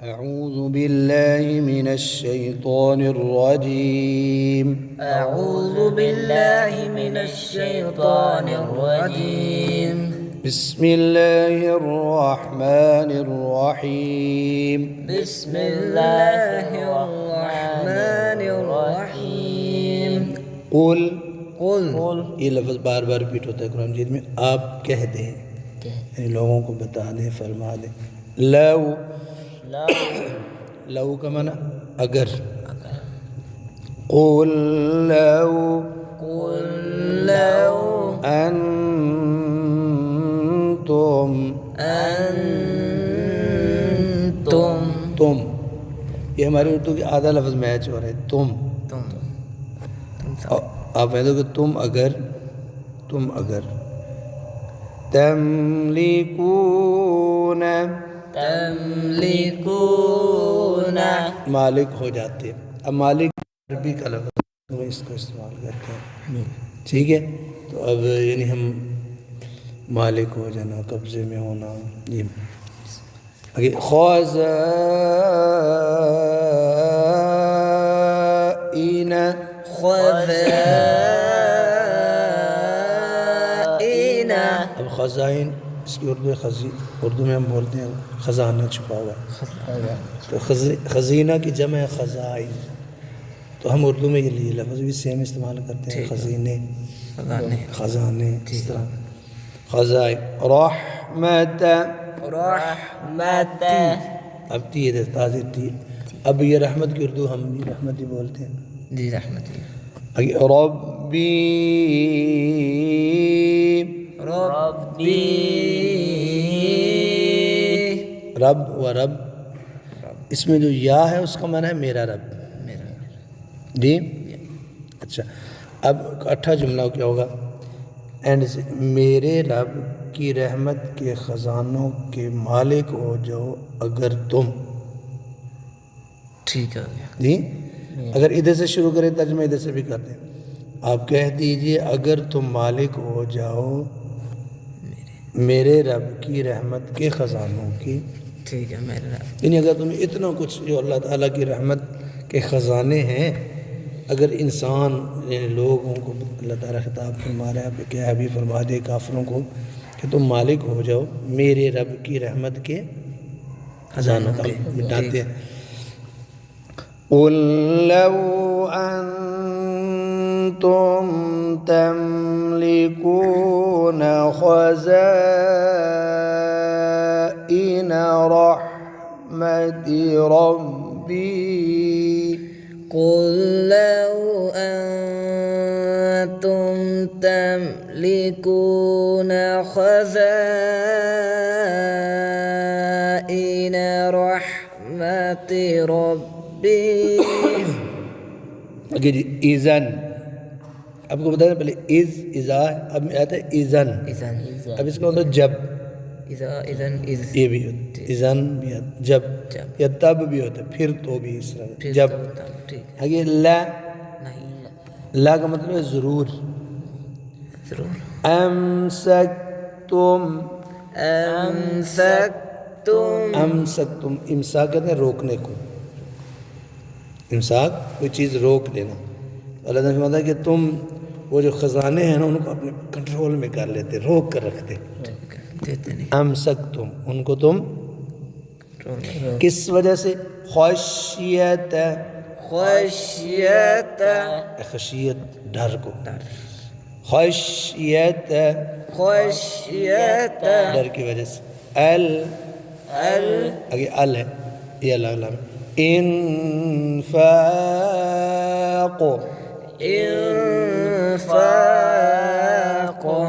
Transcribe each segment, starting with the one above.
أعوذ بالله من الشيطان الرجيم. أعوذ بالله من الشيطان الرجيم. بسم الله الرحمن الرحيم. بسم الله الرحمن الرحيم. قل قل یہ لفظ بار بار ریپیٹ ہوتا ہے قرآن مجید میں. آپ کہہ دیں، یعنی لوگوں کو بتا دیں، فرما دیں. لو لو کا معنی اگر. قل لو قل لو انتم أنتم تم، یہ ہماری اردو کے آدھا لفظ میچ ہو رہا ہے. تم آپ کہہ دو کہ تم اگر تملکون تملكون مالک ہو جاتے. اب مالک عربی کا لفظ میں اس کو استعمال کرتے ہیں، ٹھیک ہے. تو اب یعنی ہم مالک ہو جانا، قبضے میں ہونا. یہ خزائن، خزائن اب خزائن اس کی اردو میں ہم بولتے ہیں خزانہ چھپا ہوا. تو خزینہ کی جمع ہے خزائن. تو ہم اردو میں یہ لفظ بھی سیم استعمال کرتے ہیں، خزینے، خزانے، اس طرح. خزائن. رحمت، رحمت اب تی تازی تی. اب یہ رحمت کی اردو ہم بھی رحمت ہی بولتے ہیں. جی رحمت ربی، ربی رب و رب اس میں جو یا ہے اس کا معنی ہے میرا رب. جی اچھا. اب اٹھا جملہ کیا ہوگا؟ اینڈ سے میرے رب کی رحمت کے خزانوں کے مالک ہو جاؤ اگر تم. ٹھیک ہے جی اگر ادھر سے شروع کریں ترجمہ ادھر سے بھی کر دیں. آپ کہہ دیجئے اگر تم مالک ہو جاؤ میرے رب کی رحمت کے خزانوں کی. ٹھیک ہے میرے رب. یعنی اگر تمہیں اتنا کچھ جو اللہ تعالیٰ کی رحمت کے خزانے ہیں، اگر انسان یعنی لوگوں کو اللہ تعالیٰ خطاب فرما رہا ہے کہ ابھی فرما دے کافروں کو کہ تم مالک ہو جاؤ میرے رب کی رحمت کے خزانوں کا مٹاتے ہیں. قل لو انتم تملكون خزائن رحمت ربی. قل لو أنتم تملكون خزائن رحمة ربي. اگر ایزن، آپ کو بتایا پہلے ازا، اب میں آتا ہے ایزن. اب اس کا مطلب جب، یہ بھی ہوتا ہے ایزن بھی ہوتا ہے جب، یا تب بھی ہوتا ہے، پھر تو بھی اس طرح جب. آگے لا کا مطلب ہے ضرور. امسکتم، امسکتم امساک کہتے ہیں روکنے کو. امساک کوئی چیز روک دینا. اللہ تعالیٰ نے فرمایا کہ تم وہ جو خزانے ہیں نا ان کو اپنے کنٹرول میں کر لیتے، روک کر رکھتے. امسکتم ان کو تم کس وجہ سے؟ خشیت، خشیت ڈر کو. خشیت ڈر کی وجہ سے. آگے ال ہے یہ اللہ علام. انفاق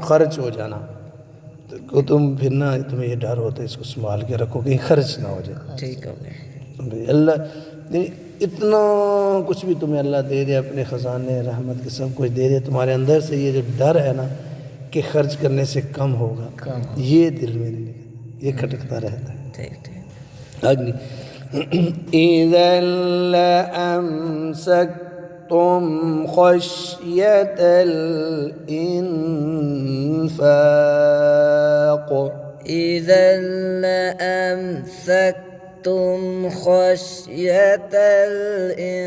خرچ ہو جانا. تو تم پھر نہ تمہیں یہ ڈر ہوتا ہے اس کو سنبھال کے رکھو کہیں خرچ نہ ہو جائے. ٹھیک ہے اللہ اتنا کچھ بھی تمہیں اللہ دے دے، اپنے خزانے رحمت کے سب کچھ دے دے، تمہارے اندر سے یہ جو ڈر ہے نا کہ خرچ کرنے سے کم ہوگا، یہ دل میں نہیں نکلتا، یہ کھٹکتا رہتا ہے. اگنی اِذَا لَأَمْسَكْتُمْ خَشْيَةَ الْإِنفَاقِ. إذا لأمسكتم أنفقتم خشية الإنفاق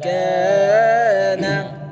كان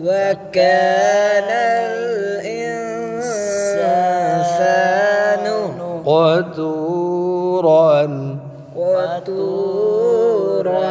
وكان الإنسان قتورا قتورا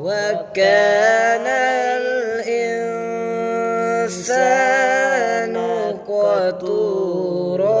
وكان الإنسان قتورا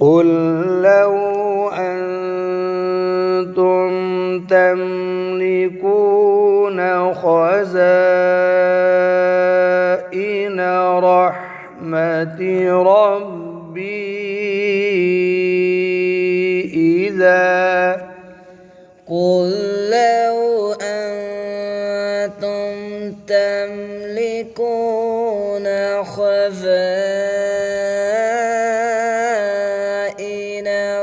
قل لو أنتم تملكون خزائن رحمة ربي إذا قل لو أنتم تملكون خزائن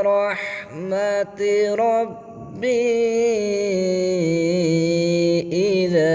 رحمة ربي إذا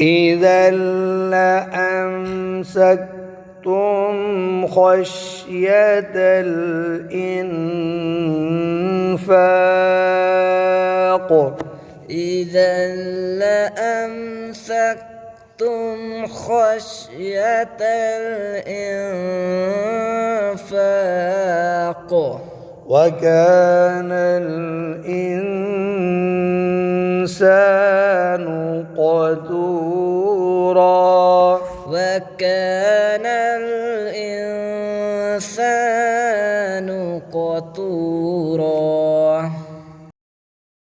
إذا لأمسكتم خشية الإنفاق إذا لأمسكتم خشية الإنفاق وكان الإنسان قتورا وكان